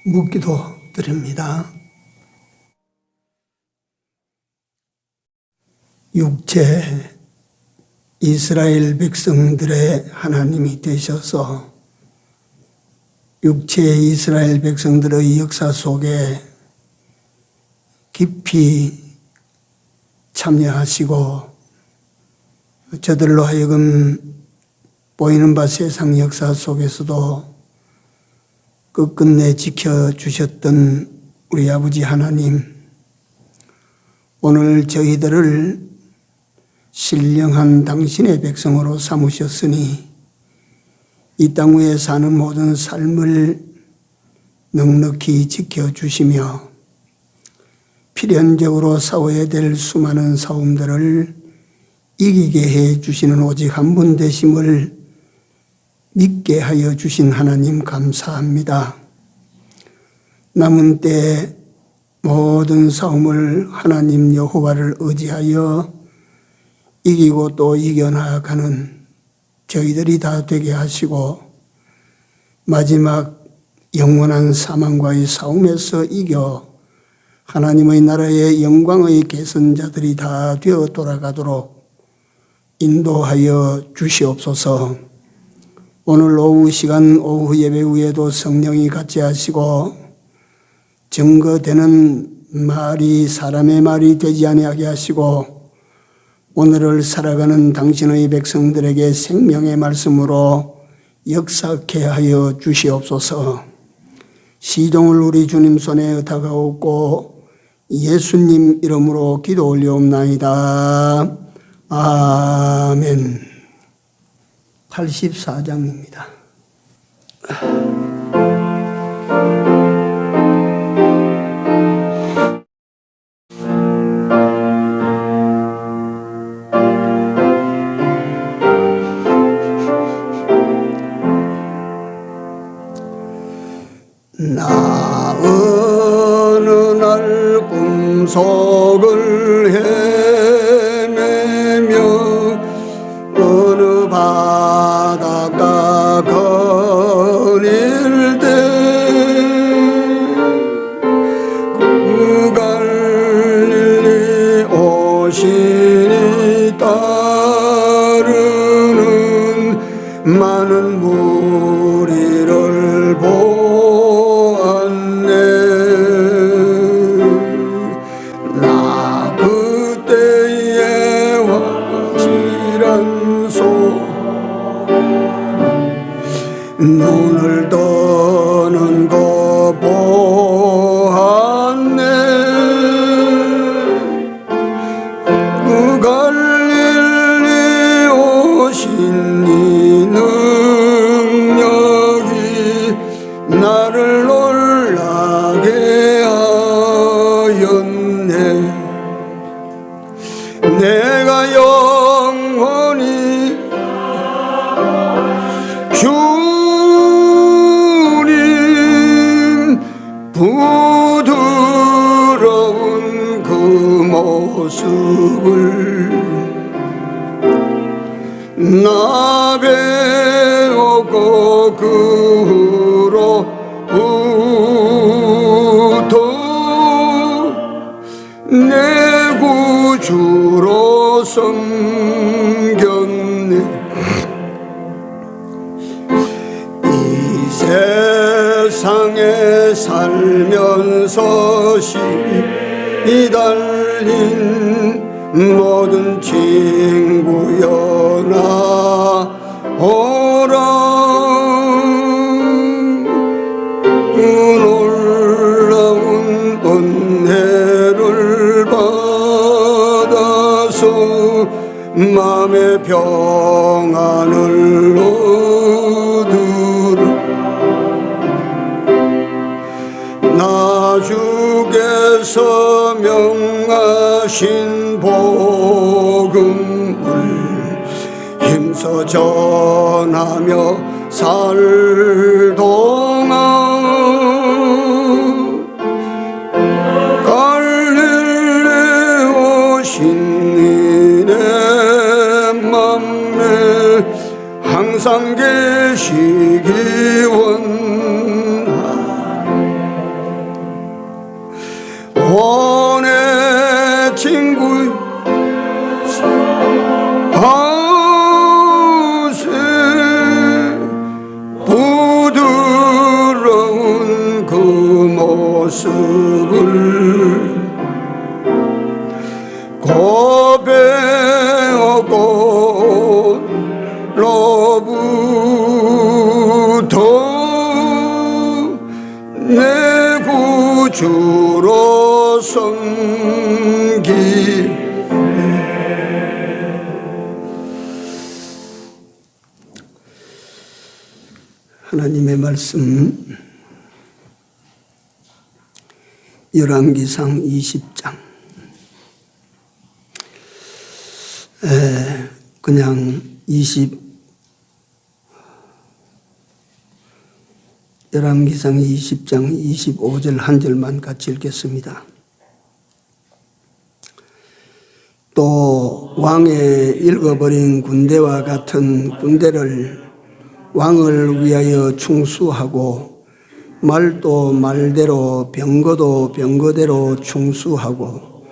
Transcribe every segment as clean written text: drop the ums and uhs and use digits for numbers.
묻기도 드립니다. 육체 이스라엘 백성들의 하나님이 되셔서 육체 이스라엘 백성들의 역사 속에 깊이 참여하시고 저들로 하여금 보이는 바 세상 역사 속에서도 끝끝내 지켜주셨던 우리 아버지 하나님, 오늘 저희들을 신령한 당신의 백성으로 삼으셨으니 이 땅 위에 사는 모든 삶을 넉넉히 지켜주시며 필연적으로 싸워야 될 수많은 싸움들을 이기게 해 주시는 오직 한 분 되심을 믿게 하여 주신 하나님 감사합니다. 남은 때 모든 싸움을 하나님 여호와를 의지하여 이기고 또 이겨나가는 저희들이 다 되게 하시고 마지막 영원한 사망과의 싸움에서 이겨 하나님의 나라의 영광의 계선자들이 다 되어 돌아가도록 인도하여 주시옵소서. 오늘 오후 시간 오후 예배 후에도 성령이 같이 하시고 증거되는 말이 사람의 말이 되지 아니하게 하시고 오늘을 살아가는 당신의 백성들에게 생명의 말씀으로 역사케 하여 주시옵소서. 시종을 우리 주님 손에 의탁하옵고 예수님 이름으로 기도 올려옵나이다. 아멘. 84장입니다. 나 어느 날 꿈속을 헤매며 어느 바닷가 거닐 때 그 갈릴리 오시니 따르는 많은 무리를 보았네. 나 그때의 확실한 눈을 떠는 거 보았네. 그 갈릴리 오신 이 능력이 나를 놀라게 하였네. 내가 영원히 주님 부드러운 그 모습을 나 배웠고 그 후로부터 내 구주로 섬겼네. 세상에 살면서 시달린 모든 친구여 나오라. 그 놀라운 은혜를 받아서 마음의 평안을 얻으라. 나 주께서 명하신 복음을 힘써 전하며 살 동안 갈릴리 오신 이내 맘에 항상 계시기 원하네. 하나님의 말씀 열왕기상 20장. 그냥 열왕기상 20장 25절 한 절만 같이 읽겠습니다. 또 왕의 잃어버린 군대와 같은 군대를 왕을 위하여 충수하고 말도 말대로 병거도 병거대로 충수하고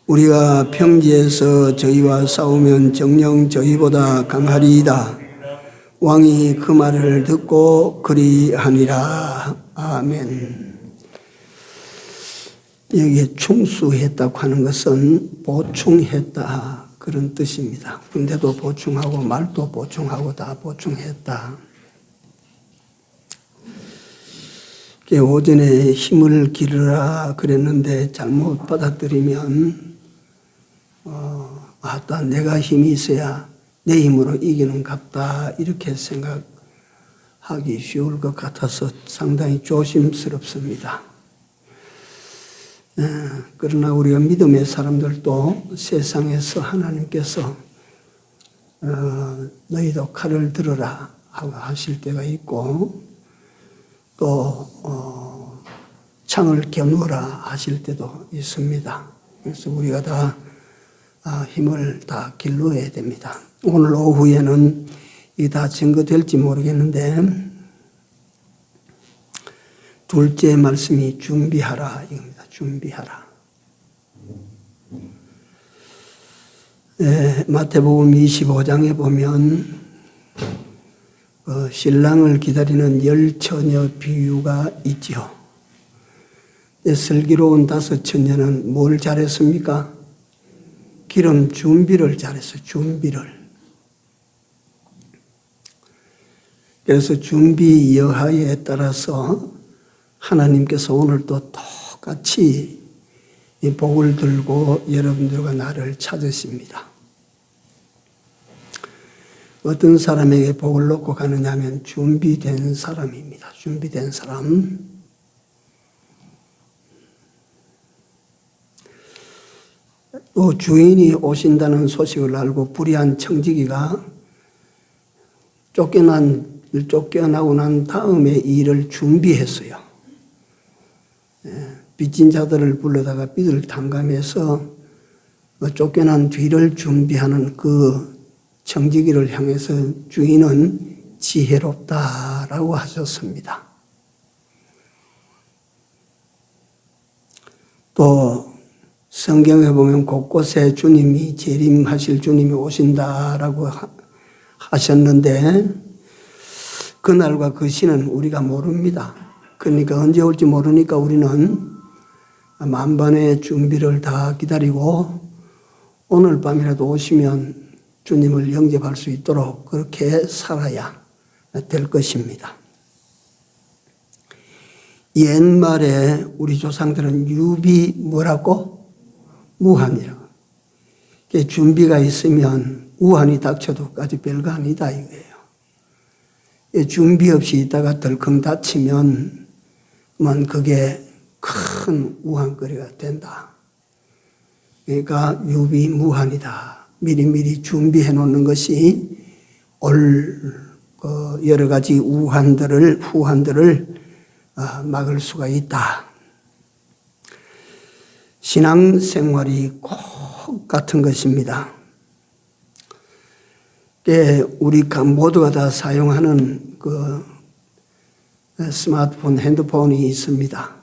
우리가 평지에서 저희와 싸우면 정녕 저희보다 강하리이다. 왕이 그 말을 듣고 그리하니라. 아멘. 여기에 충수했다고 하는 것은 보충했다 그런 뜻입니다. 군대도 보충하고 말도 보충하고 다 보충했다. 오전에 힘을 기르라 그랬는데 잘못 받아들이면 아따 내가 힘이 있어야 내 힘으로 이기는 갑다 이렇게 생각하기 쉬울 것 같아서 상당히 조심스럽습니다. 그러나 우리가 믿음의 사람들도 세상에서 하나님께서 너희도 칼을 들어라 하고 하실 때가 있고 또 창을 겨누라 하실 때도 있습니다. 그래서 우리가 다 힘을 다 길러야 됩니다. 오늘 오후에는 이게 다 증거될지 모르겠는데 둘째 말씀이 준비하라 이겁니다. 준비하라. 마태복음 25장에 보면 신랑을 기다리는 10처녀 비유가 있지요. 슬기로운 5처녀는 뭘 잘했습니까? 기름 준비를 잘했어요. 준비를. 그래서 준비 여하에 따라서 하나님께서 오늘도 똑같이 이 복을 들고 여러분들과 나를 찾으십니다. 어떤 사람에게 복을 놓고 가느냐 하면 준비된 사람입니다. 준비된 사람. 또 주인이 오신다는 소식을 알고 불의한 청지기가 쫓겨나고 난 다음에 일을 준비했어요. 빚진 자들을 불러다가 빚을 탕감해서 쫓겨난 뒤를 준비하는 그 청지기를 향해서 주인은 지혜롭다라고 하셨습니다. 또 성경에 보면 곳곳에 주님이 재림하실 주님이 오신다라고 하셨는데 그날과 그 시는 우리가 모릅니다. 그러니까 언제 올지 모르니까 우리는 만반의 준비를 다 기다리고 오늘 밤이라도 오시면 주님을 영접할 수 있도록 그렇게 살아야 될 것입니다. 옛말에 우리 조상들은 유비 뭐라고? 무한이라고. 준비가 있으면 우한이 닥쳐도까지 별거 아니다 이거예요. 준비 없이 있다가 덜컹 다치면 그게 큰 우한거리가 된다. 그러니까 유비무한이다. 미리미리 준비해 놓는 것이 여러 가지 후한들을 막을 수가 있다. 신앙생활이 꼭 같은 것입니다. 우리가 모두가 다 사용하는 그 스마트폰, 핸드폰이 있습니다.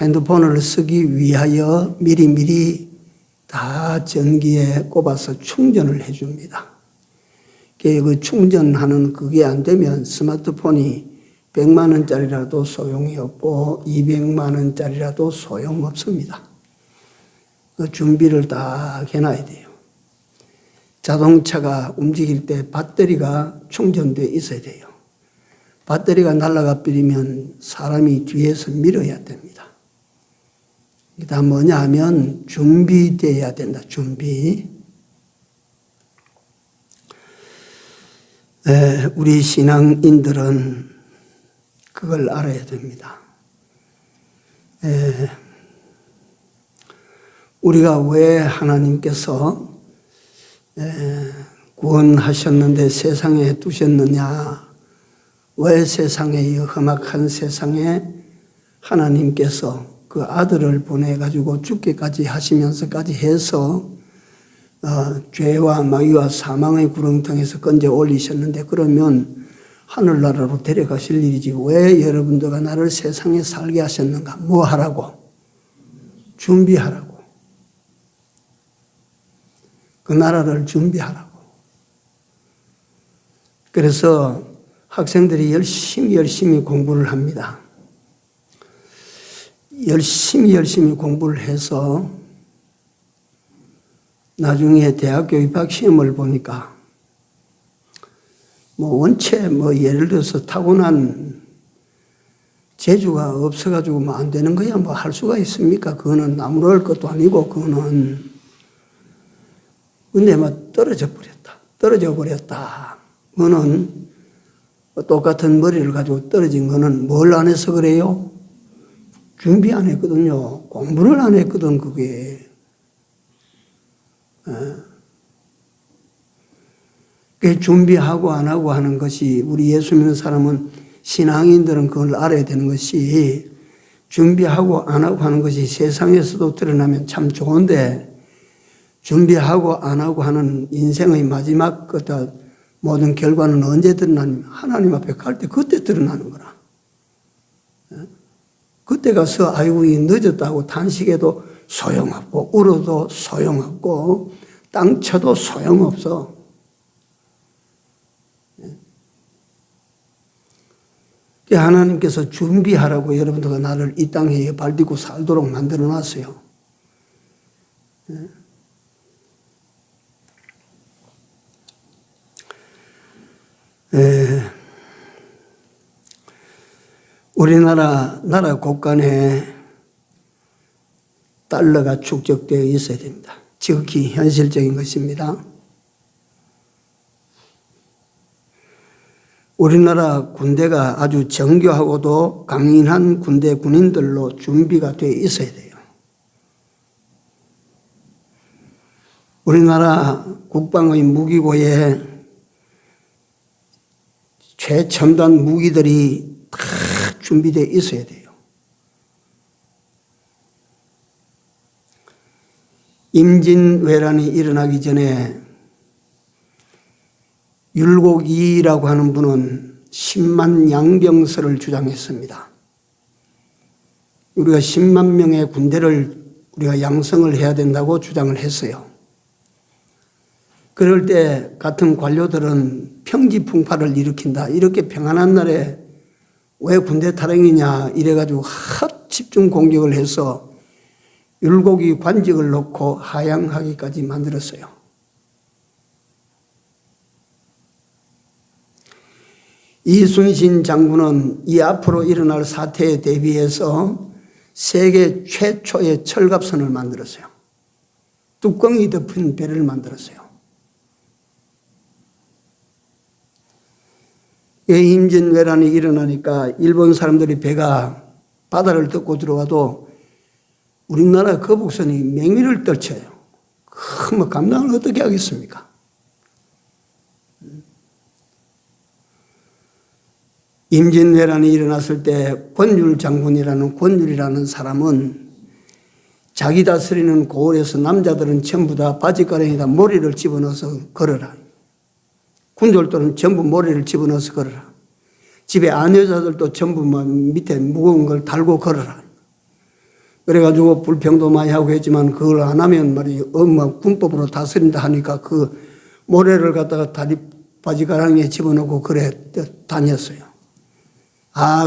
핸드폰을 쓰기 위하여 미리미리 다 전기에 꼽아서 충전을 해줍니다. 그 충전하는 그게 안 되면 스마트폰이 100만 원짜리라도 소용이 없고 200만 원짜리라도 소용없습니다. 그 준비를 다 해놔야 돼요. 자동차가 움직일 때 배터리가 충전되어 있어야 돼요. 배터리가 날아가 버리면 사람이 뒤에서 밀어야 됩니다. 다 뭐냐 하면 준비되어야 된다. 준비. 우리 신앙인들은 그걸 알아야 됩니다. 우리가 왜 하나님께서 구원하셨는데 세상에 두셨느냐, 왜 세상에, 이 험악한 세상에 하나님께서 그 아들을 보내가지고 죽기까지 하시면서까지 해서 죄와 마귀와 사망의 구렁텅에서 건져 올리셨는데, 그러면 하늘나라로 데려가실 일이지 왜 여러분들과 나를 세상에 살게 하셨는가? 뭐 하라고? 준비하라고. 그 나라를 준비하라고. 그래서 학생들이 열심히 공부를 합니다. 열심히 공부를 해서 나중에 대학교 입학 시험을 보니까 원체 예를 들어서 타고난 재주가 없어가지고 안 되는 거야 할 수가 있습니까? 그거는 아무럴 것도 아니고, 그거는. 근데 떨어져 버렸다. 그거는 똑같은 머리를 가지고 떨어진 거는 뭘 안 해서 그래요? 준비 안 했거든요. 공부를 안 했거든, 그게. 그게 준비하고 안 하고 하는 것이, 우리 예수 믿는 사람은, 신앙인들은 그걸 알아야 되는 것이, 준비하고 안 하고 하는 것이 세상에서도 드러나면 참 좋은데, 준비하고 안 하고 하는 인생의 마지막 모든 결과는 언제 드러나냐면 하나님 앞에 갈 때 그때 드러나는 거라. 그때 가서 아이고 늦었다고 탄식해도 소용없고, 울어도 소용없고, 땅 쳐도 소용없어. 하나님께서 준비하라고 여러분들과 나를 이 땅에 발디고 살도록 만들어 놨어요. 우리나라 곳간에 달러가 축적되어 있어야 됩니다. 지극히 현실적인 것입니다. 우리나라 군대가 아주 정교하고도 강인한 군인들로 준비가 되어 있어야 돼요. 우리나라 국방의 무기고에 최첨단 무기들이 다 준비되어 있어야 돼요. 임진왜란이 일어나기 전에 율곡이라고 하는 분은 10만 양병설을 주장했습니다. 우리가 10만 명의 군대를 우리가 양성을 해야 된다고 주장을 했어요. 그럴 때 같은 관료들은 평지풍파를 일으킨다. 이렇게 평안한 날에 왜 군대 탈행이냐 이래가지고 집중 공격을 해서 율곡이 관직을 놓고 하향하기까지 만들었어요. 이순신 장군은 이 앞으로 일어날 사태에 대비해서 세계 최초의 철갑선을 만들었어요. 뚜껑이 덮인 배를 만들었어요. 임진왜란이 일어나니까 일본 사람들이 배가 바다를 덮고 들어가도 우리나라 거북선이 맹위를 떨쳐요. 감당을 어떻게 하겠습니까? 임진왜란이 일어났을 때 권율이라는 사람은 자기 다스리는 고을에서 남자들은 전부 다 바지가랑에다 모리를 집어넣어서 걸어라. 군졸들은 전부 모리를 집어넣어서 걸어라. 집에 아내자들도 전부 밑에 무거운 걸 달고 걸어라. 그래가지고 불평도 많이 하고 했지만 그걸 안 하면 군법으로 다스린다 하니까 그 모래를 갖다가 바지가랑이에 집어넣고 그래 다녔어요.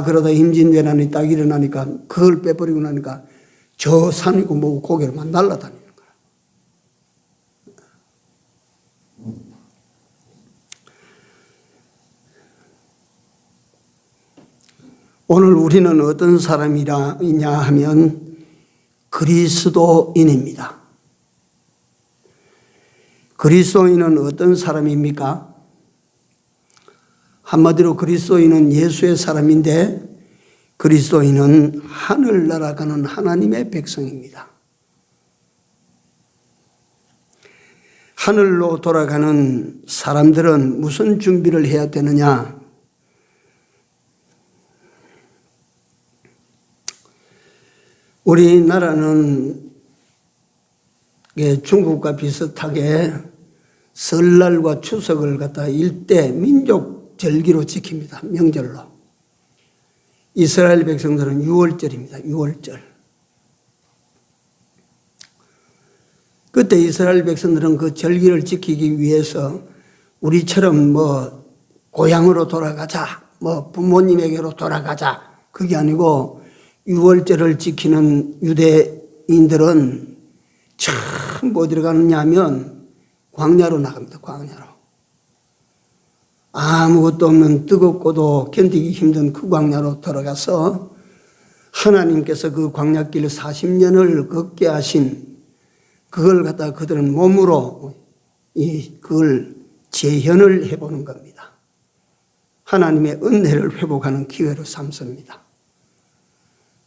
그러다 임진왜란이 딱 일어나니까 그걸 빼버리고 나니까 저 산이고 뭐고 고개로만 날아다니는 거야. 오늘 우리는 어떤 사람이냐 하면 그리스도인입니다. 그리스도인은 어떤 사람입니까? 한마디로 그리스도인은 예수의 사람인데 그리스도인은 하늘나라 가는 하나님의 백성입니다. 하늘로 돌아가는 사람들은 무슨 준비를 해야 되느냐? 우리나라는 중국과 비슷하게 설날과 추석을 갖다 일대 민족 절기로 지킵니다. 명절로. 이스라엘 백성들은 6월절입니다. 6월절. 그때 이스라엘 백성들은 그 절기를 지키기 위해서 우리처럼 고향으로 돌아가자, 부모님에게로 돌아가자, 그게 아니고 6월절을 지키는 유대인들은 처음 어디로 가느냐 하면 광야로 나갑니다. 광야로. 아무것도 없는 뜨겁고도 견디기 힘든 그 광야로 들어가서 하나님께서 그 광야길 40년을 걷게 하신 그걸 갖다가 그들은 몸으로 그걸 재현을 해보는 겁니다. 하나님의 은혜를 회복하는 기회로 삼습니다.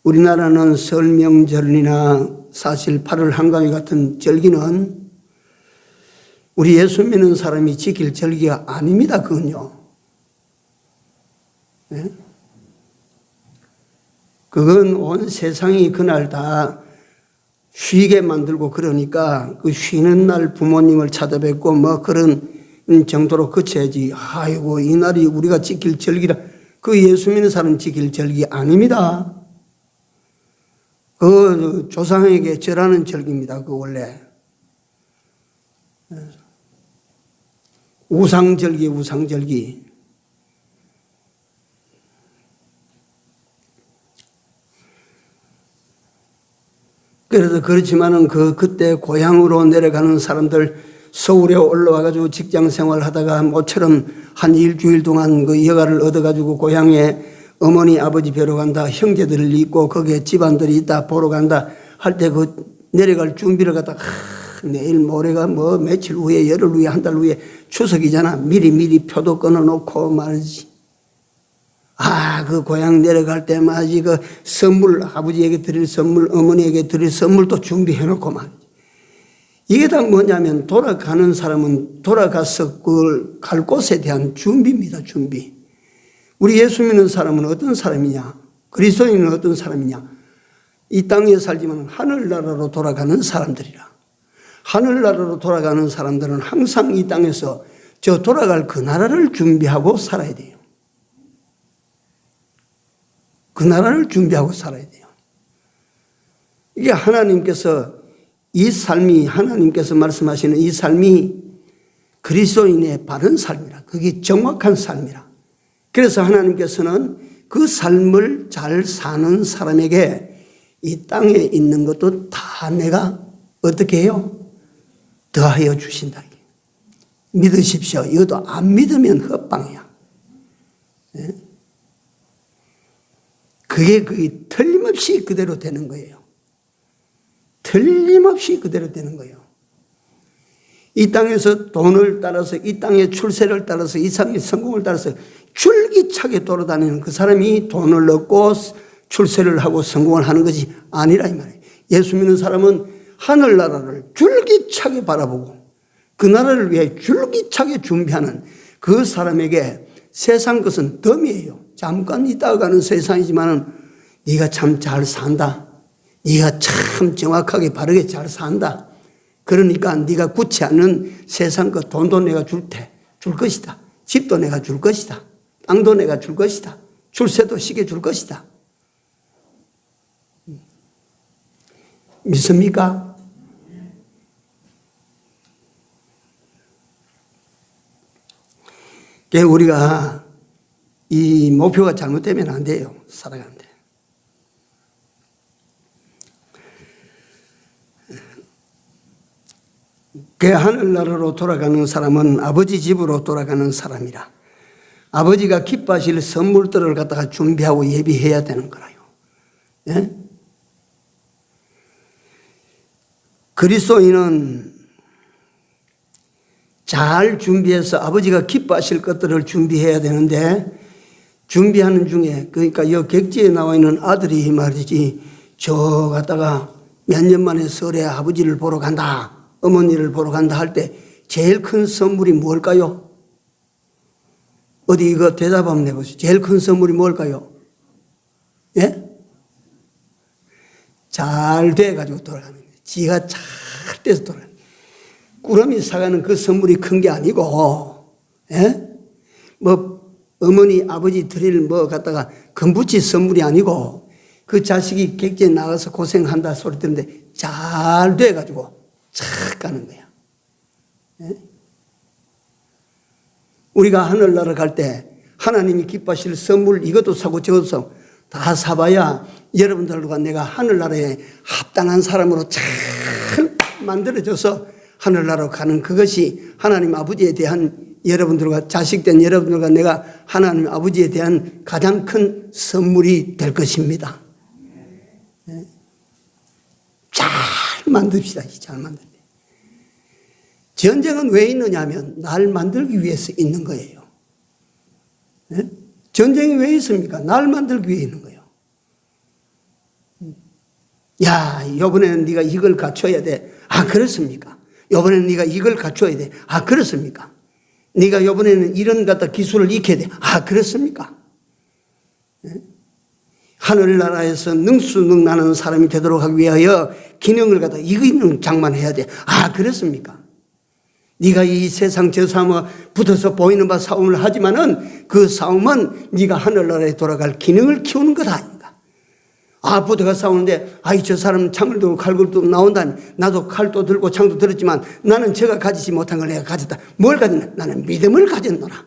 우리나라는 설 명절이나 사실 8월 한가위 같은 절기는 우리 예수 믿는 사람이 지킬 절기가 아닙니다. 그건요. 네? 그건 온 세상이 그날 다 쉬게 만들고 그러니까 그 쉬는 날 부모님을 찾아뵙고 그런 정도로 그쳐야지. 아이고 이 날이 우리가 지킬 절기라. 그 예수 믿는 사람 지킬 절기 아닙니다. 그 조상에게 절하는 절기입니다. 그 원래 우상절기, 우상절기. 그래서 그렇지만은 그때 고향으로 내려가는 사람들 서울에 올라와가지고 직장 생활 하다가 모처럼 한 일주일 동안 그 여가를 얻어가지고 고향에 어머니 아버지 뵈러 간다, 형제들이 있고 거기에 집안들이 있다 보러 간다 할 때 그 내려갈 준비를 갖다가 내일 모레가 며칠 후에 열흘 후에 한 달 후에 추석이잖아. 미리 표도 끊어놓고 말이지. 그 고향 내려갈 때 말이지 그 선물 아버지에게 드릴 선물 어머니에게 드릴 선물도 준비해놓고 말이지. 이게 다 뭐냐면 돌아가는 사람은 돌아가서 그걸 갈 곳에 대한 준비입니다. 준비. 우리 예수 믿는 사람은 어떤 사람이냐? 그리스도인은 어떤 사람이냐? 이 땅에 살지만 하늘나라로 돌아가는 사람들이라. 하늘나라로 돌아가는 사람들은 항상 이 땅에서 저 돌아갈 그 나라를 준비하고 살아야 돼요. 그 나라를 준비하고 살아야 돼요. 이게 하나님께서 이 삶이 하나님께서 말씀하시는 이 삶이 그리스도인의 바른 삶이라. 그게 정확한 삶이라. 그래서 하나님께서는 그 삶을 잘 사는 사람에게 이 땅에 있는 것도 다 내가 어떻게 해요? 더하여 주신다. 믿으십시오. 이것도 안 믿으면 헛방이야. 그게 틀림없이 그대로 되는 거예요. 틀림없이 그대로 되는 거예요. 이 땅에서 돈을 따라서 이 땅의 출세를 따라서 이 땅의 성공을 따라서 줄기차게 돌아다니는 그 사람이 돈을 얻고 출세를 하고 성공을 하는 것이 아니라 이 말이에요. 예수 믿는 사람은 하늘나라를 줄기차게 바라보고 그 나라를 위해 줄기차게 준비하는 그 사람에게 세상 것은 덤이에요. 잠깐 있다가 가는 세상이지만은 네가 참 잘 산다. 네가 참 정확하게 바르게 잘 산다. 그러니까 네가 굳지 않는 세상 것 돈도 내가 줄 것이다. 집도 내가 줄 것이다. 땅도 내가 줄 것이다. 출세도 시게 줄 것이다. 믿습니까? 우리가 이 목표가 잘못되면 안 돼요. 살아가는데. 하늘나라로 돌아가는 사람은 아버지 집으로 돌아가는 사람이라. 아버지가 기뻐하실 선물들을 갖다가 준비하고 예비해야 되는 거라요. 예? 그리스도인은 잘 준비해서 아버지가 기뻐하실 것들을 준비해야 되는데, 준비하는 중에, 그러니까 이 객지에 나와 있는 아들이 말이지, 저 갔다가 몇 년 만에 설에 아버지를 보러 간다, 어머니를 보러 간다 할 때 제일 큰 선물이 뭘까요? 어디 이거 대답 한번 해보세요. 제일 큰 선물이 뭘까요? 예? 잘 돼가지고 돌아가는 거예요. 지가 잘 돼서 돌아가는 거예요. 꾸러미 사가는 그 선물이 큰 게 아니고, 예? 뭐, 어머니, 아버지 드릴 뭐 갖다가 금붙이 선물이 아니고, 그 자식이 객지에 나가서 고생한다 소리 듣는데 잘 돼가지고 착 가는 거야. 예? 우리가 하늘나라 갈 때 하나님이 기뻐하실 선물 이것도 사고 저것도 사고 다 사봐야 여러분들과 내가 하늘나라에 합당한 사람으로 잘 만들어져서 하늘나라로 가는 그것이 하나님 아버지에 대한 여러분들과 자식된 여러분들과 내가 하나님 아버지에 대한 가장 큰 선물이 될 것입니다. 잘 만듭시다. 잘 만듭시다. 전쟁은 왜 있느냐 하면 날 만들기 위해서 있는 거예요. 네? 전쟁이 왜 있습니까? 날 만들기 위해 있는 거예요. 야, 이번에는 네가 이걸 갖춰야 돼. 아, 그렇습니까? 이번에는 네가 이걸 갖춰야 돼. 아, 그렇습니까? 네가 이번에는 이런 갖다 기술을 익혀야 돼. 아, 그렇습니까? 네? 하늘나라에서 능수능란한 사람이 되도록 하기 위하여 기능을 갖다 이기는 장만해야 돼. 아, 그렇습니까? 네가 이 세상 저 사람과 붙어서 보이는 바 싸움을 하지만은 그 싸움은 네가 하늘나라에 돌아갈 기능을 키우는 것 아닌가? 아, 붙어가 싸우는데 아이 저 사람 창을 들고 칼을 들고 나온다니 나도 칼도 들고 창도 들었지만 나는 제가 가지지 못한 걸 내가 가졌다. 뭘 가졌나? 나는 믿음을 가졌노라.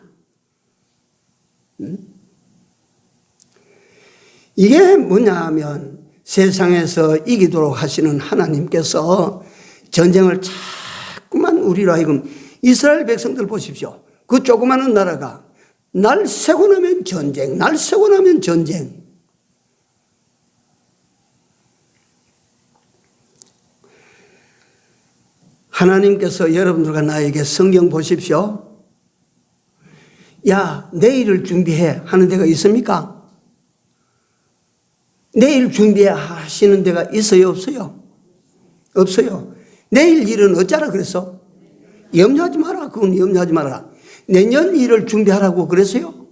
이게 뭐냐 하면 세상에서 이기도록 하시는 하나님께서 전쟁을 자꾸만 우리로 하여금 이스라엘 백성들 보십시오. 그 조그마한 나라가 날 세고 나면 전쟁, 날 세고 나면 전쟁. 하나님께서 여러분들과 나에게 성경 보십시오. 야, 내일을 준비해 하는 데가 있습니까? 내일 준비해 하시는 데가 있어요, 없어요? 없어요. 내일 일은 어쩌라 그랬어? 염려하지 마라. 그건 염려하지 마라. 내년 일을 준비하라고 그랬어요?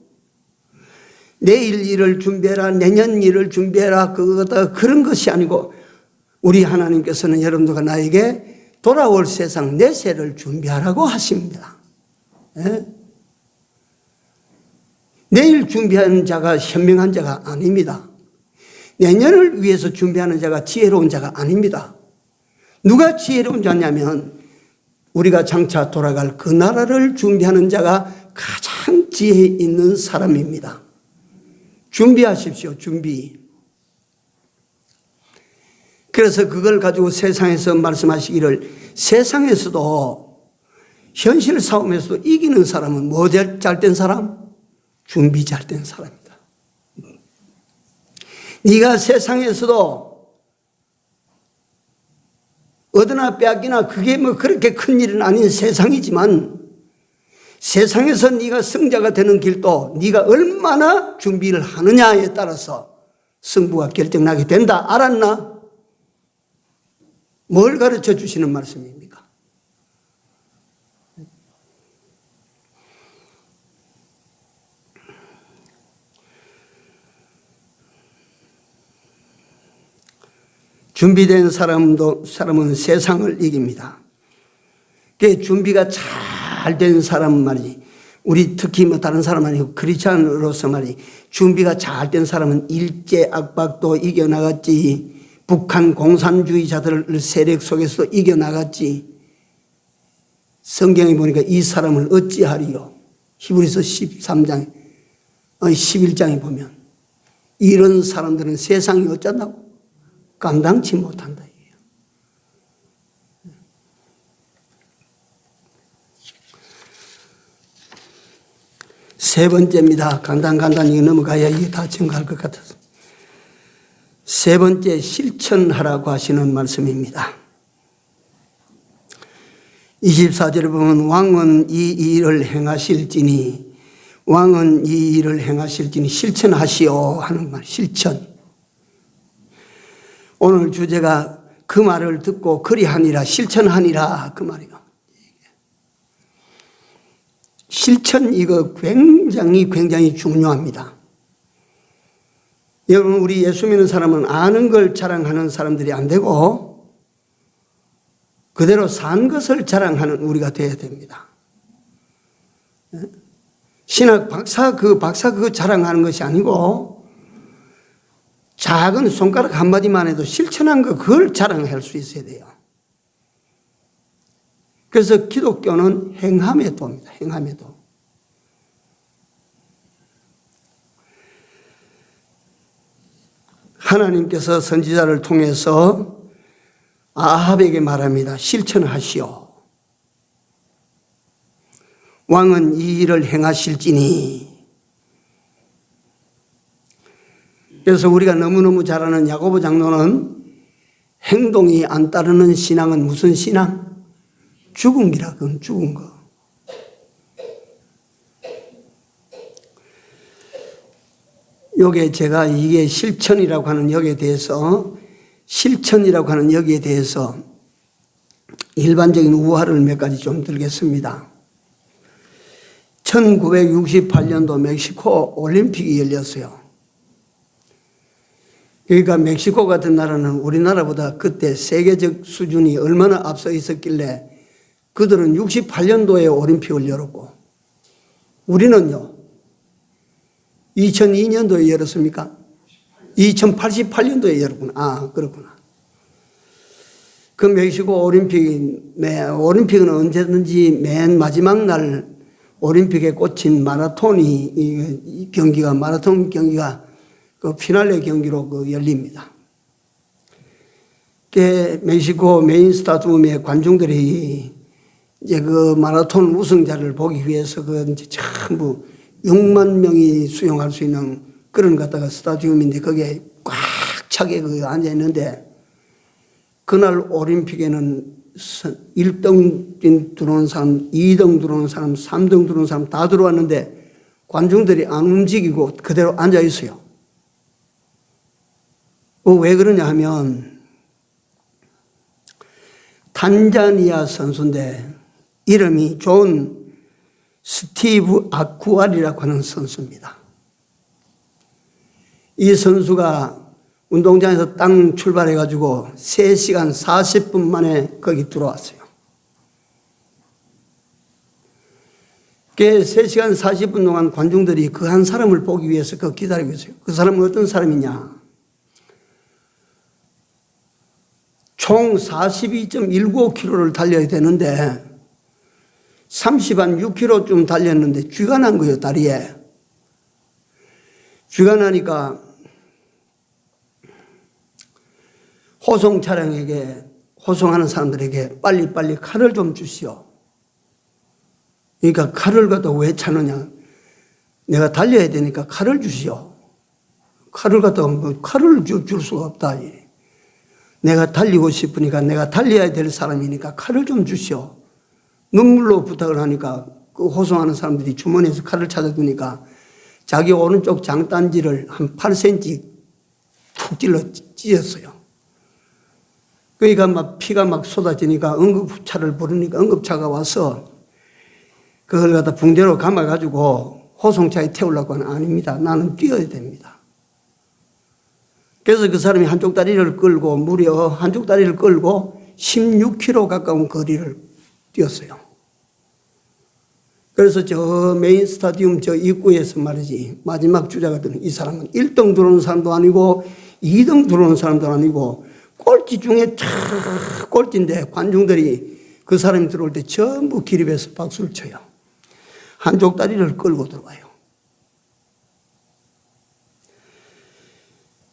내일 일을 준비해라, 내년 일을 준비해라, 그런 것이 아니고 우리 하나님께서는 여러분들과 나에게 돌아올 세상 내세를 준비하라고 하십니다. 네? 내일 준비하는 자가 현명한 자가 아닙니다. 내년을 위해서 준비하는 자가 지혜로운 자가 아닙니다. 누가 지혜로운 자냐면 우리가 장차 돌아갈 그 나라를 준비하는 자가 가장 지혜 있는 사람입니다. 준비하십시오. 준비. 그래서 그걸 가지고 세상에서 말씀하시기를 세상에서도 현실 싸움에서도 이기는 사람은 뭐 잘된 사람? 준비 잘된 사람이다. 네가 세상에서도 얻으나 빼앗기나 그게 뭐 그렇게 큰 일은 아닌 세상이지만 세상에서 네가 승자가 되는 길도 네가 얼마나 준비를 하느냐에 따라서 승부가 결정나게 된다. 알았나? 뭘 가르쳐 주시는 말씀입니까? 준비된 사람은 세상을 이깁니다. 그 준비가 잘 된 사람 말이지. 우리 특히 뭐 다른 사람 아니고 크리스찬으로서 말이 준비가 잘 된 사람은 일제 압박도 이겨나갔지. 북한 공산주의자들 세력 속에서 이겨나갔지. 성경에 보니까 이 사람을 어찌하리요? 히브리서 13장, 11장에 보면 이런 사람들은 세상이 어쩐다고? 감당치 못한다. 세 번째입니다. 간단히 넘어가야 이게 다 증거할 것 같아서. 세 번째 실천하라고 하시는 말씀입니다. 24절에 보면 왕은 이 일을 행하실지니, 왕은 이 일을 행하실지니 실천하시오 하는 말, 실천. 오늘 주제가 그 말을 듣고 그리하니라, 실천하니라, 그 말이요. 실천, 이거 굉장히 중요합니다. 여러분, 우리 예수 믿는 사람은 아는 걸 자랑하는 사람들이 안 되고 그대로 산 것을 자랑하는 우리가 되어야 됩니다. 신학 박사 그거 자랑하는 것이 아니고 작은 손가락 한마디만 해도 실천한 거 그걸 자랑할 수 있어야 돼요. 그래서 기독교는 행함의 도입니다. 행함의 도. 하나님께서 선지자를 통해서 아합에게 말합니다. 실천하시오. 왕은 이 일을 행하실지니. 그래서 우리가 너무너무 잘 아는 야고보 장로는 행동이 안 따르는 신앙은 무슨 신앙? 죽은 기라, 그건 죽은 거. 요게 제가 이게 실천이라고 하는 여기에 대해서 일반적인 우화를 몇 가지 좀 들겠습니다. 1968년도 멕시코 올림픽이 열렸어요. 그러니까 멕시코 같은 나라는 우리나라보다 그때 세계적 수준이 얼마나 앞서 있었길래 그들은 68년도에 올림픽을 열었고 우리는요 2002년도에 열었습니까? 2088년도에 열었구나. 아, 그렇구나. 그 멕시코 올림픽은 언제든지 맨 마지막 날 올림픽에 꽂힌 마라톤 경기가 그 피날레 경기로 열립니다. 그 멕시코 메인 스타디움의 관중들이 이제 그 마라톤 우승자를 보기 위해서 이제 전부 6만 명이 수용할 수 있는 그런 스타디움인데 거기에 꽉 차게 앉아 있는데 그날 올림픽에는 1등 들어오는 사람, 2등 들어오는 사람, 3등 들어오는 사람 다 들어왔는데 관중들이 안 움직이고 그대로 앉아 있어요. 왜 그러냐 하면 탄자니아 선수인데 이름이 존 스티브 아쿠아리라고 하는 선수입니다. 이 선수가 운동장에서 땅 출발해가지고 3시간 40분 만에 거기 들어왔어요. 그 3시간 40분 동안 관중들이 그 한 사람을 보기 위해서 기다리고 있어요. 그 사람은 어떤 사람이냐? 총 42.195km를 달려야 되는데 30한 6km쯤 달렸는데 쥐가 난 거예요, 다리에. 쥐가 나니까 호송하는 사람들에게 빨리 칼을 좀 주시오. 그러니까 칼을 갖다 왜 차느냐. 내가 달려야 되니까 칼을 주시오. 칼을 갖다가 칼을 줄 수가 없다. 내가 달리고 싶으니까 내가 달려야 될 사람이니까 칼을 좀 주시오. 눈물로 부탁을 하니까 그 호송하는 사람들이 주머니에서 칼을 찾아주니까 자기 오른쪽 장단지를 한 8cm 툭 찔러 찢었어요. 그러니까 피가 쏟아지니까 응급차를 부르니까 응급차가 와서 그걸 갖다 붕대로 감아가지고 호송차에 태우려고 하는 아닙니다. 나는 뛰어야 됩니다. 그래서 그 사람이 한쪽 다리를 끌고 무려 한쪽 다리를 끌고 16km 가까운 거리를 뛰었어요. 그래서 저 메인 스타디움 저 입구에서 말이지 마지막 주자가 되는 이 사람은 1등 들어오는 사람도 아니고 2등 들어오는 사람도 아니고 꼴찌 중에 꼴찌인데 관중들이 그 사람이 들어올 때 전부 기립해서 박수를 쳐요. 한쪽 다리를 끌고 들어와요.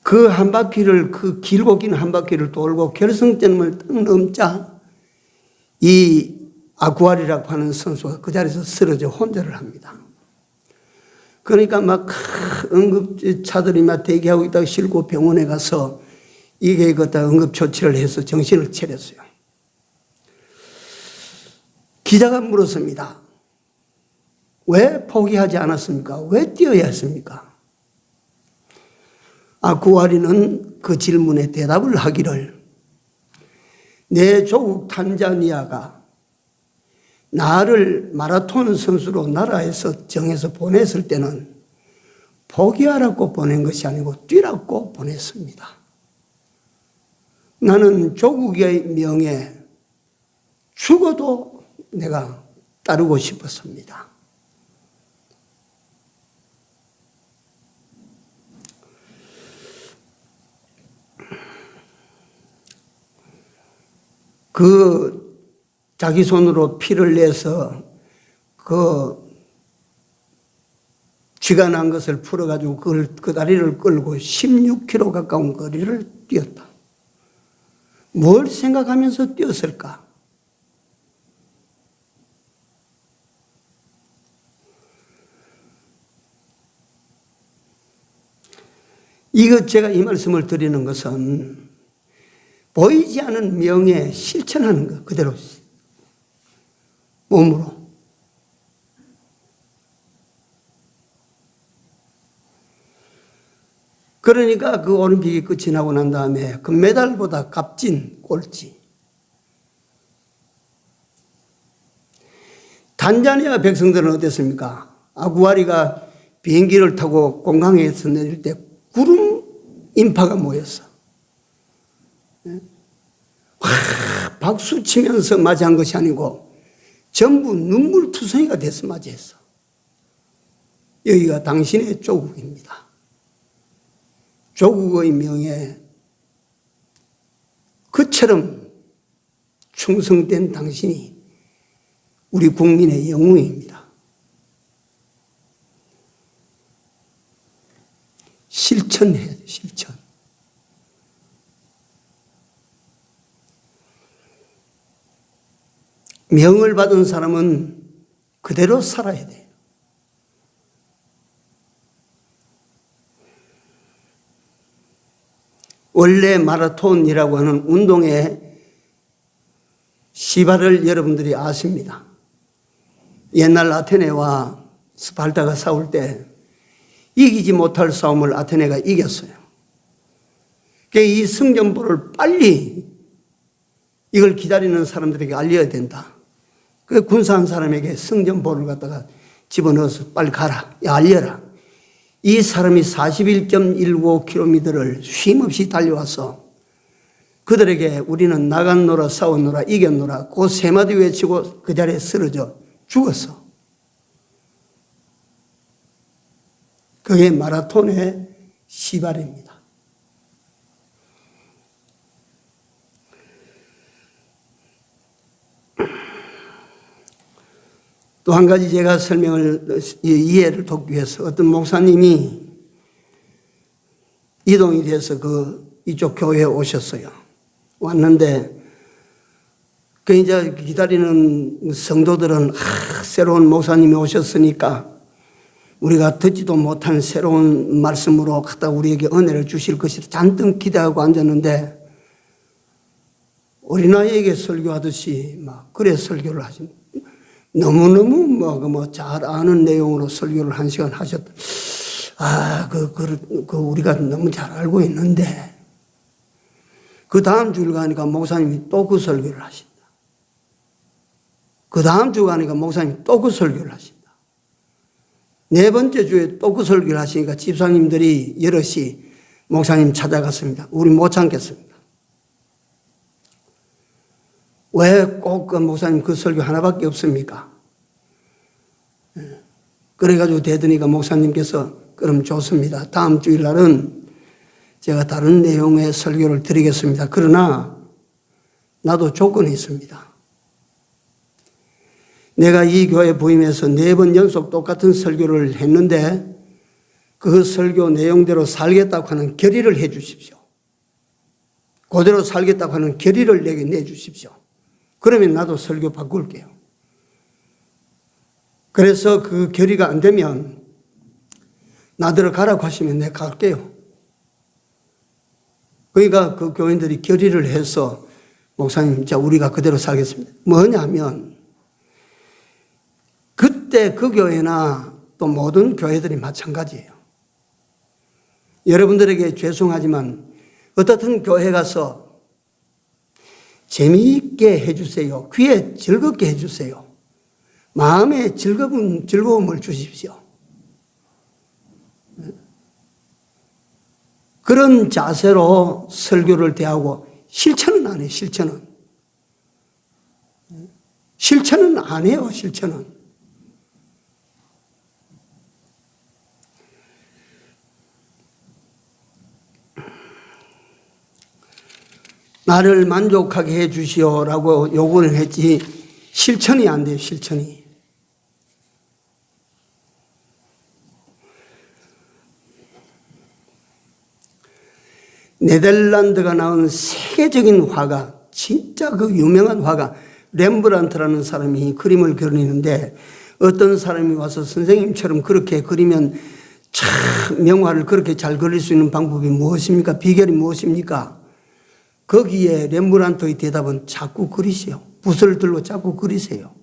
그 한 바퀴를 그 길고 긴 한 바퀴를 돌고 결승점을 딱 넘자 이 아쿠아리라고 하는 선수가 그 자리에서 쓰러져 혼절을 합니다. 그러니까 응급차들이 대기하고 있다가 실고 병원에 가서 이게 응급조치를 해서 정신을 차렸어요. 기자가 물었습니다. 왜 포기하지 않았습니까? 왜 뛰어야 했습니까? 구아리는 그 질문에 대답을 하기를, 내 조국 탄자니아가 나를 마라톤 선수로 나라에서 정해서 보냈을 때는 포기하라고 보낸 것이 아니고 뛰라고 보냈습니다. 나는 조국의 명에 죽어도 내가 따르고 싶었습니다. 자기 손으로 피를 내서 쥐가 난 것을 풀어가지고 그 다리를 끌고 16km 가까운 거리를 뛰었다. 뭘 생각하면서 뛰었을까? 제가 이 말씀을 드리는 것은 보이지 않는 명예 실천하는 것, 그대로 몸으로. 그러니까 그 올림픽이 끝이 나고 난 다음에 금메달보다 값진 꼴찌. 탄자니아 백성들은 어땠습니까? 구아리가 비행기를 타고 공항에서 내릴 때 구름 인파가 모였어. 박수 치면서 맞이한 것이 아니고 전부 눈물투성이가 돼서 맞이했어. 여기가 당신의 조국입니다. 조국의 명예, 그처럼 충성된 당신이 우리 국민의 영웅입니다. 실천해야 돼, 실천. 명을 받은 사람은 그대로 살아야 돼요. 원래 마라톤이라고 하는 운동의 시발을 여러분들이 아십니다. 옛날 아테네와 스파르타가 싸울 때 이기지 못할 싸움을 아테네가 이겼어요. 이 승전보를 빨리 이걸 기다리는 사람들에게 알려야 된다. 그 군사한 사람에게 승전보를 갖다가 집어넣어서 빨리 가라. 알려라. 이 사람이 41.195km를 쉼없이 달려와서 그들에게 우리는 나갔노라 싸웠노라 이겼노라 그 세 마디 외치고 그 자리에 쓰러져 죽었어. 그게 마라톤의 시발입니다. 또 한 가지 제가 이해를 돕기 위해서 어떤 목사님이 이동이 돼서 이쪽 교회에 오셨어요. 왔는데, 이제 기다리는 성도들은, 새로운 목사님이 오셨으니까 우리가 듣지도 못한 새로운 말씀으로 갖다 우리에게 은혜를 주실 것이라 잔뜩 기대하고 앉았는데, 어린아이에게 설교하듯이 그래 설교를 하십니다. 너무너무 잘 아는 내용으로 설교를 1시간 하셨다. 우리가 너무 잘 알고 있는데, 그 다음 주를 가니까 목사님이 또 그 설교를 하신다. 그 다음 주 가니까 목사님이 또 그 설교를 하신다. 네 번째 주에 또 그 설교를 하시니까 집사님들이 여럿이 목사님 찾아갔습니다. 우리 못 참겠습니다. 왜 꼭 목사님 그 설교 하나밖에 없습니까? 그래가지고 대드니까 목사님께서 그럼 좋습니다. 다음 주일날은 제가 다른 내용의 설교를 드리겠습니다. 그러나 나도 조건이 있습니다. 내가 이 교회 부임해서 4번 연속 똑같은 설교를 했는데 그 설교 내용대로 살겠다고 하는 결의를 해 주십시오. 그대로 살겠다고 하는 결의를 내게 내주십시오. 그러면 나도 설교 바꿀게요. 그래서 그 결의가 안 되면 나더러 가라고 하시면 내가 갈게요. 그러니까 그 교인들이 결의를 해서 목사님, 자, 우리가 그대로 살겠습니다. 뭐냐면 그때 그 교회나 또 모든 교회들이 마찬가지예요. 여러분들에게 죄송하지만 어떻든 교회 가서 재미있게 해주세요. 귀에 즐겁게 해주세요. 마음에 즐거움을 주십시오. 그런 자세로 설교를 대하고 실천은 안 해요. 실천은 안 해요. 실천은. 나를 만족하게 해 주시오라고 요구를 했지 실천이 안 돼요. 실천이. 네덜란드가 나온 세계적인 화가, 진짜 그 유명한 화가 렘브란트라는 사람이 그림을 그리는데, 어떤 사람이 와서 선생님처럼 그렇게 그리면 참 명화를 그렇게 잘 그릴 수 있는 방법이 무엇입니까? 비결이 무엇입니까? 거기에 렘브란트의 대답은 자꾸 그리세요. 붓을 들고 자꾸 그리세요.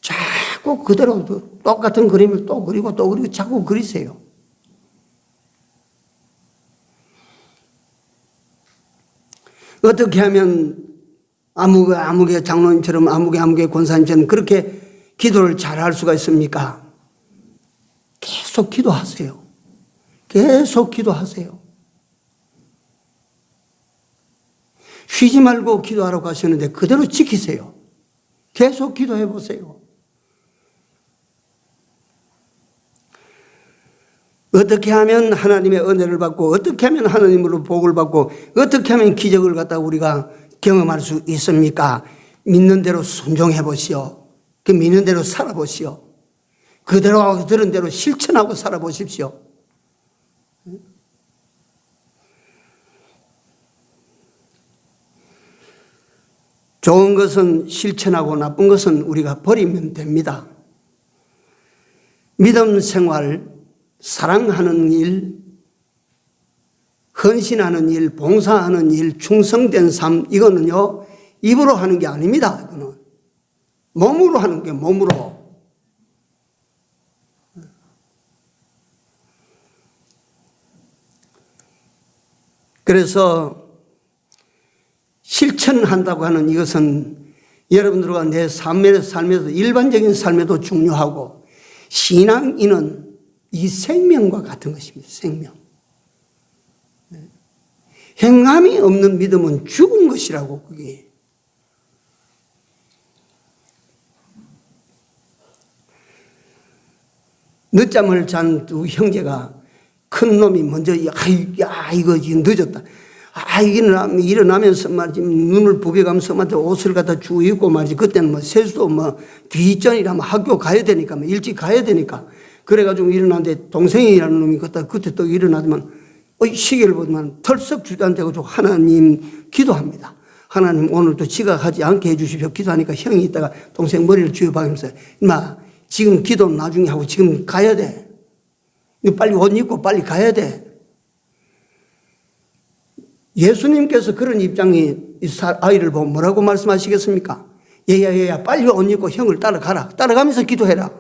자꾸 그대로 똑같은 그림을 또 그리고 또 그리고 자꾸 그리세요. 어떻게 하면 아무개 장로님처럼 아무개 권사님처럼 그렇게 기도를 잘할 수가 있습니까? 계속 기도하세요. 계속 기도하세요. 쉬지 말고 기도하라고 하시는데 그대로 지키세요. 계속 기도해 보세요. 어떻게 하면 하나님의 은혜를 받고, 어떻게 하면 하나님으로 복을 받고, 어떻게 하면 기적을 갖다 우리가 경험할 수 있습니까? 믿는 대로 순종해 보시오. 그 믿는 대로 살아보시오. 그대로 들은 대로 실천하고 살아보십시오. 좋은 것은 실천하고 나쁜 것은 우리가 버리면 됩니다. 믿음 생활, 사랑하는 일, 헌신하는 일, 봉사하는 일, 충성된 삶, 이거는요 입으로 하는 게 아닙니다. 이거는 몸으로 하는 게 몸으로. 그래서 실천한다고 하는 이것은 여러분들과 내 삶에서 일반적인 삶에도 중요하고, 신앙인은 이 생명과 같은 것입니다. 생명. 행함이 없는 믿음은 죽은 것이라고. 그게 늦잠을 잔 두 형제가, 큰 놈이 먼저 이거 늦었다. 일어나면서 말이지 눈을 부벼가면서 말이지 옷을 갖다 주고 입고 말이지, 그때는 뭐 세수도 귀전이라면 학교 가야 되니까 일찍 가야 되니까 그래가지고 일어났는데, 동생이라는 놈이 그때 또 일어나더만 시계를 보더만 털썩 주저앉아가지고 하나님 기도합니다. 하나님 오늘도 지각하지 않게 해주십시오. 기도하니까 형이 있다가 동생 머리를 쥐어박으면서, 임마 지금 기도는 나중에 하고 지금 가야 돼. 빨리 옷 입고 빨리 가야 돼. 예수님께서 그런 입장이 아이를 보고 뭐라고 말씀하시겠습니까? 얘야 빨리 옷 입고 형을 따라가라. 따라가면서 기도해라.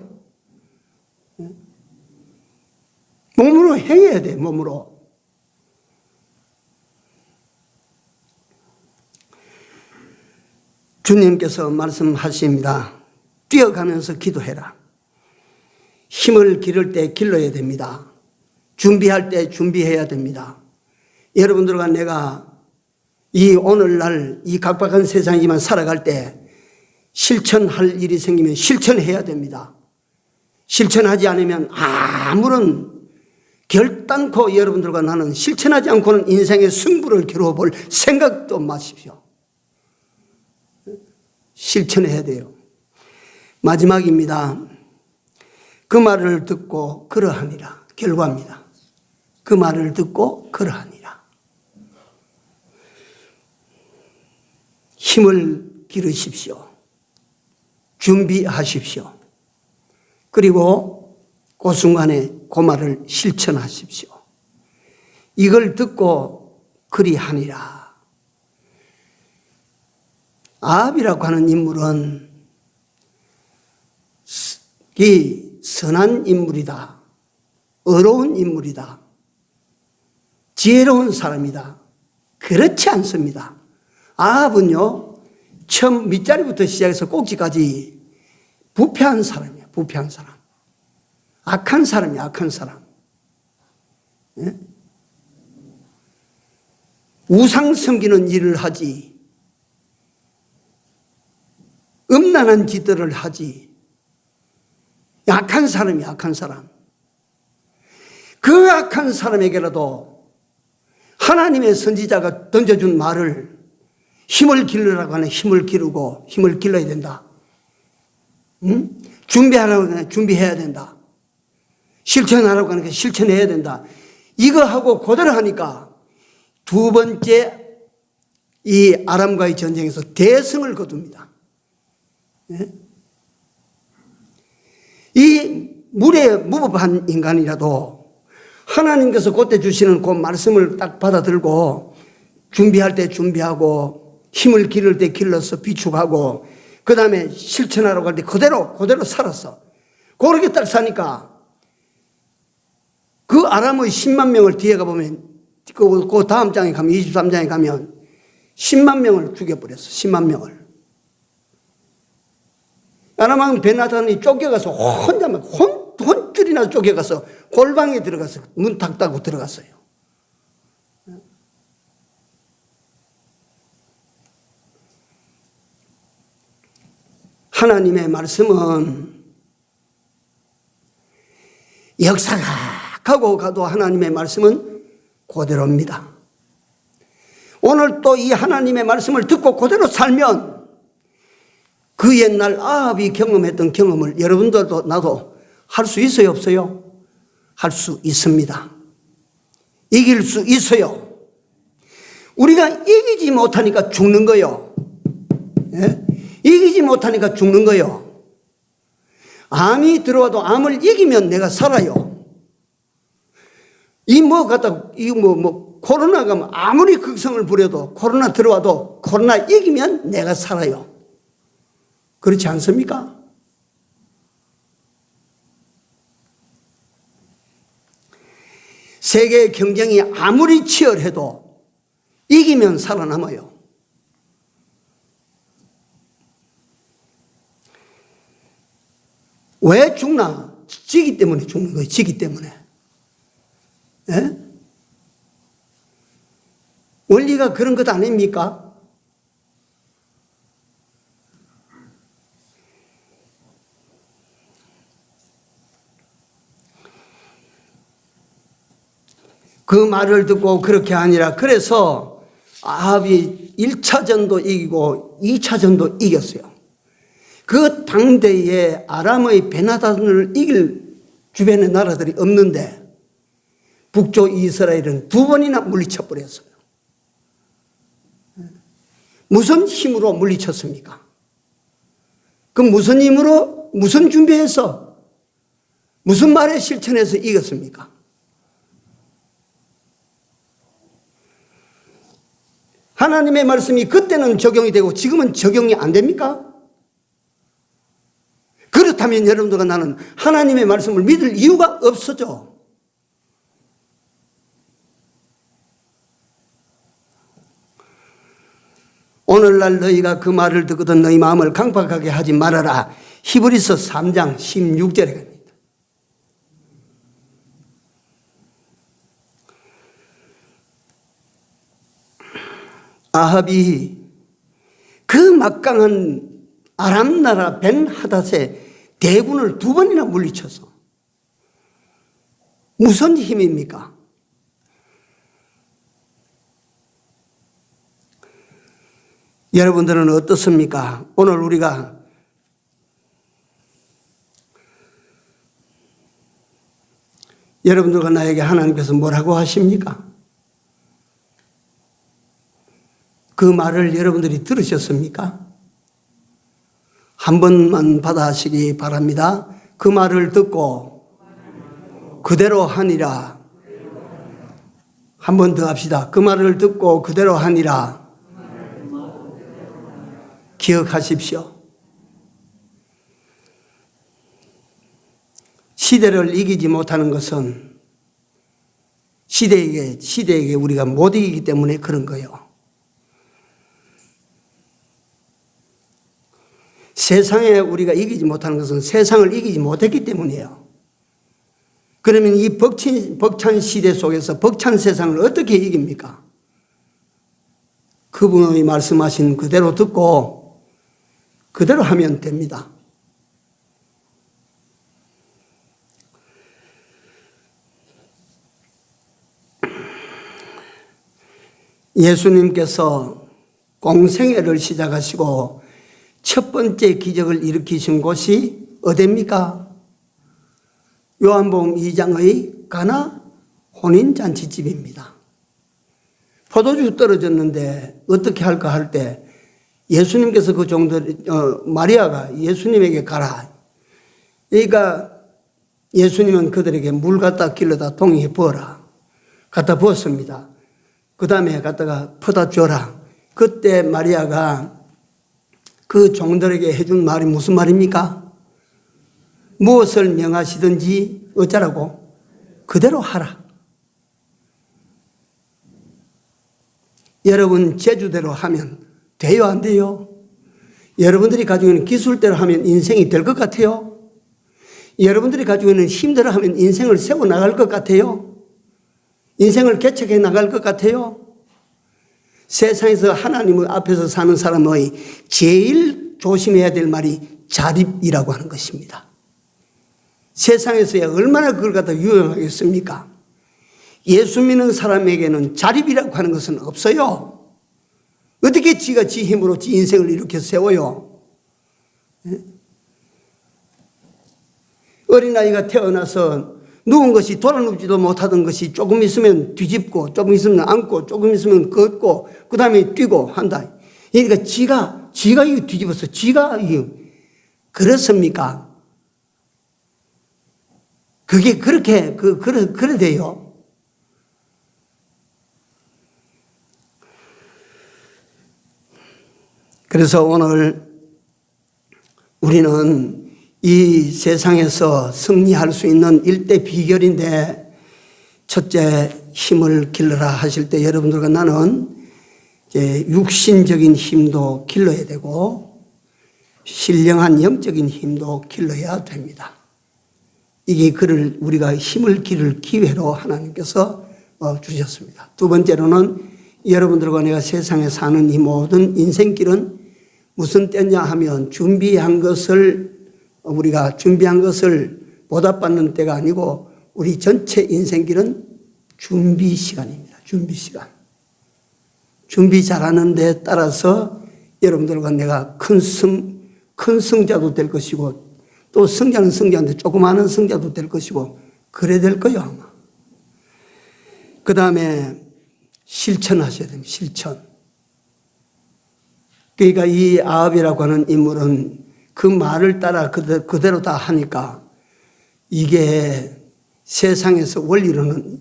몸으로 행해야 돼. 몸으로. 주님께서 말씀하십니다. 뛰어가면서 기도해라. 힘을 기를 때 길러야 됩니다. 준비할 때 준비해야 됩니다. 여러분들과 내가 이 오늘날 이 각박한 세상이지만 살아갈 때 실천할 일이 생기면 실천해야 됩니다. 실천하지 않으면 아무런 결단코 여러분들과 나는 실천하지 않고는 인생의 승부를 겨뤄볼 생각도 마십시오. 실천해야 돼요. 마지막입니다. 그 말을 듣고 그러하니라. 결과입니다. 그 말을 듣고 그러하니라. 힘을 기르십시오. 준비하십시오. 그리고 그 순간에 그 말을 실천하십시오. 이걸 듣고 그리하니라. 아합이라고 하는 인물은 선한 인물이다. 의로운 인물이다. 지혜로운 사람이다. 그렇지 않습니다. 아합은요, 처음 밑자리부터 시작해서 꼭지까지 부패한 사람이에요. 부패한 사람. 악한 사람이에요. 악한 사람. 예? 우상 섬기는 일을 하지, 음란한 짓들을 하지. 악한 사람이야, 악한 사람. 그 악한 사람에게라도 하나님의 선지자가 던져준 말을 힘을 기르라고 하는 힘을 기르고 힘을 길러야 된다. 응? 준비하라고 하는 준비해야 된다. 실천하라고 하는 게 실천해야 된다. 이거 하고 그대로 하니까 두 번째 이 아람과의 전쟁에서 대승을 거둡니다. 예? 이 물에 무법한 인간이라도 하나님께서 그때 주시는 그 말씀을 딱 받아들고 준비할 때 준비하고 힘을 기를 때 길러서 비축하고 그 다음에 실천하라고 할 때 그대로 살았어. 그렇게 딱 사니까 그 아람의 10만 명을 뒤에 가보면 그 다음 장에 가면 23장에 가면 10만 명을 죽여버렸어. 10만 명을. 아람왕 베나단이 쫓겨가서 혼자만 혼줄이나 쫓겨가서 골방에 들어가서 문 탁 닫고 들어갔어요. 하나님의 말씀은 역사가 가고 가도 하나님의 말씀은 그대로입니다. 오늘 또 이 하나님의 말씀을 듣고 그대로 살면 그 옛날 아합이 경험했던 경험을 여러분들도 나도 할 수 있어요, 없어요? 할 수 있습니다. 이길 수 있어요. 우리가 이기지 못하니까 죽는 거요. 예? 이기지 못하니까 죽는 거요. 암이 들어와도 암을 이기면 내가 살아요. 코로나가 아무리 극성을 부려도 코로나 들어와도 코로나 이기면 내가 살아요. 그렇지 않습니까? 세계 경쟁이 아무리 치열해도 이기면 살아남아요. 왜 죽나? 지기 때문에 죽는 거예요. 지기 때문에. 예? 원리가 그런 것 아닙니까? 그 말을 듣고 그렇게 아니라 그래서 아합이 1차전도 이기고 2차전도 이겼어요. 그 당대에 아람의 베나단을 이길 주변의 나라들이 없는데 북쪽 이스라엘은 2번이나 물리쳐 버렸어요. 무슨 힘으로 물리쳤습니까? 그 무슨 힘으로 무슨 준비해서 무슨 말에 실천해서 이겼습니까? 하나님의 말씀이 그때는 적용이 되고 지금은 적용이 안 됩니까? 그렇다면 여러분들과 나는 하나님의 말씀을 믿을 이유가 없어져. 오늘날 너희가 그 말을 듣거든 너희 마음을 강팍하게 하지 말아라. 히브리서 3장 16절에 갑니다. 아합이 그 막강한 아람 나라 벤하닷의 대군을 2번이나 물리쳐서 무슨 힘입니까? 여러분들은 어떻습니까? 오늘 우리가 여러분들과 나에게 하나님께서 뭐라고 하십니까? 그 말을 여러분들이 들으셨습니까? 한 번만 받아시기 바랍니다. 그 말을 듣고 그대로 하니라. 한 번 더 합시다. 그 말을 듣고 그대로 하니라. 기억하십시오. 시대를 이기지 못하는 것은 시대에게 우리가 못 이기기 때문에 그런 거예요. 세상에 우리가 이기지 못하는 것은 세상을 이기지 못했기 때문이에요. 그러면 이 벅찬 시대 속에서 벅찬 세상을 어떻게 이깁니까? 그분의 말씀하신 그대로 듣고 그대로 하면 됩니다. 예수님께서 공생애를 시작하시고 첫 번째 기적을 일으키신 곳이 어디입니까? 요한복음 2장의 가나 혼인잔치집입니다. 포도주 떨어졌는데 어떻게 할까 할 때 예수님께서 그 마리아가 예수님에게 가라. 그러니까 예수님은 그들에게 물 갖다 길러다 동이에 부어라. 갖다 부었습니다. 그 다음에 갖다가 퍼다 줘라. 그때 마리아가 그 종들에게 해준 말이 무슨 말입니까? 무엇을 명하시든지 어쩌라고? 그대로 하라. 여러분 제주대로 하면 돼요, 안 돼요? 여러분들이 가지고 있는 기술대로 하면 인생이 될 것 같아요? 여러분들이 가지고 있는 힘대로 하면 인생을 세워나갈 것 같아요? 인생을 개척해 나갈 것 같아요? 세상에서 하나님 앞에서 사는 사람의 제일 조심해야 될 말이 자립이라고 하는 것입니다. 세상에서야 얼마나 그걸 갖다 유용하겠습니까? 예수 믿는 사람에게는 자립이라고 하는 것은 없어요. 어떻게 지가 지 힘으로 지 인생을 이렇게 세워요? 어린아이가 태어나서 누운 것이 돌아눕지도 못하던 것이 조금 있으면 뒤집고 조금 있으면 앉고 조금 있으면 걷고 그 다음에 뛰고 한다. 그러니까 지가 이거 뒤집어서 지가 이거 그렇습니까? 그게 그렇게 그래 돼요. 그래서 오늘 우리는 이 세상에서 승리할 수 있는 일대 비결인데 첫째 힘을 길러라 하실 때 여러분들과 나는 이제 육신적인 힘도 길러야 되고 신령한 영적인 힘도 길러야 됩니다. 이게 우리가 힘을 기를 기회로 하나님께서 주셨습니다. 두 번째로는 여러분들과 내가 세상에 사는 이 모든 인생길은 무슨 때냐 하면 우리가 준비한 것을 보답받는 때가 아니고 우리 전체 인생길은 준비 시간입니다. 준비 시간. 준비 잘하는 데 따라서 여러분들과 내가 큰 승자도 될 것이고 또 승자는 승자인데 조그마한 승자도 될 것이고 그래 될 거예요 아마. 그 다음에 실천하셔야 됩니다. 실천. 그러니까 이 아합이라고 하는 인물은 그 말을 따라 그대로 다 하니까 이게 세상에서 원리로는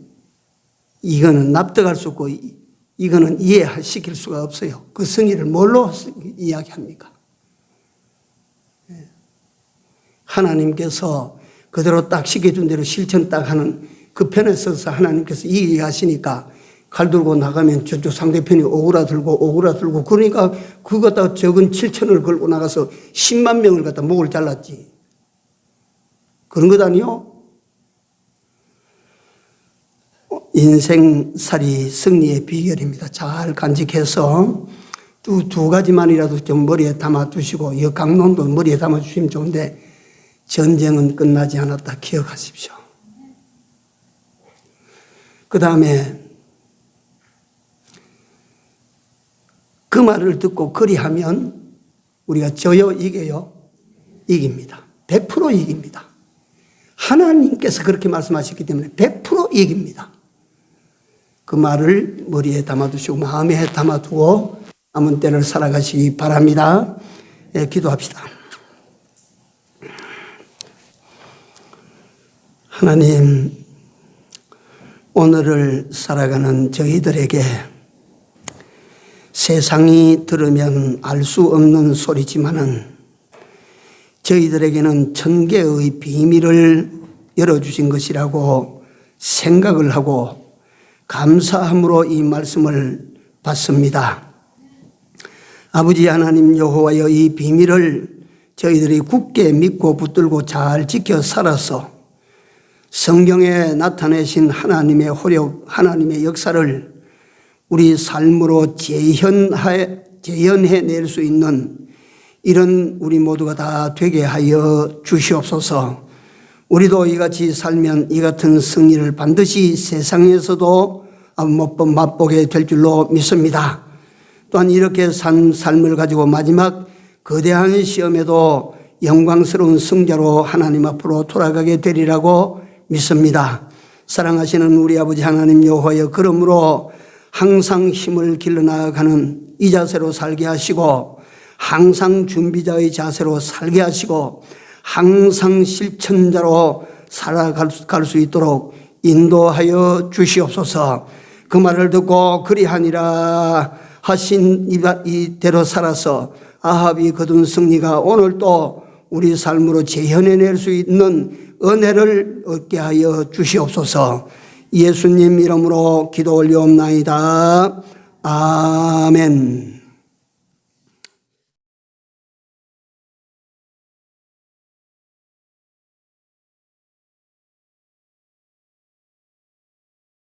이거는 납득할 수 없고 이거는 이해시킬 수가 없어요. 그 승리를 뭘로 이야기합니까? 하나님께서 그대로 딱 시켜준 대로 실천 딱 하는 그 편에 서서 하나님께서 이해하시니까 칼 들고 나가면 저쪽 상대편이 오그라들고 그러니까 그거 갖다가 적은 7천을 걸고 나가서 10만 명을 갖다 목을 잘랐지. 그런 것 아니요? 인생살이 승리의 비결입니다. 잘 간직해서 두 가지만이라도 좀 머리에 담아두시고 이 강론도 머리에 담아주시면 좋은데 전쟁은 끝나지 않았다 기억하십시오. 그 다음에 그 말을 듣고 그리하면 우리가 져요 이겨요? 이깁니다. 100% 이깁니다. 하나님께서 그렇게 말씀하셨기 때문에 100% 이깁니다. 그 말을 머리에 담아두시고 마음에 담아두고 남은 때를 살아가시기 바랍니다. 기도합시다. 하나님, 오늘을 살아가는 저희들에게 세상이 들으면 알 수 없는 소리지만은 저희들에게는 천개의 비밀을 열어주신 것이라고 생각을 하고 감사함으로 이 말씀을 받습니다. 아버지 하나님 여호와여, 이 비밀을 저희들이 굳게 믿고 붙들고 잘 지켜 살아서 성경에 나타내신 하나님의 호력, 하나님의 역사를 우리 삶으로 재현해낼 수 있는 이런 우리 모두가 다 되게 하여 주시옵소서. 우리도 이같이 살면 이 같은 승리를 반드시 세상에서도 맛보게 될 줄로 믿습니다. 또한 이렇게 산 삶을 가지고 마지막 거대한 시험에도 영광스러운 승자로 하나님 앞으로 돌아가게 되리라고 믿습니다. 사랑하시는 우리 아버지 하나님 여호와여, 그러므로 항상 힘을 길러나가는 이 자세로 살게 하시고, 항상 준비자의 자세로 살게 하시고, 항상 실천자로 살아갈 수 있도록 인도하여 주시옵소서. 그 말을 듣고 그리하니라 하신 이대로 살아서 아합이 거둔 승리가 오늘 또 우리 삶으로 재현해낼 수 있는 은혜를 얻게 하여 주시옵소서. 예수님 이름으로 기도 올리옵나이다. 아멘.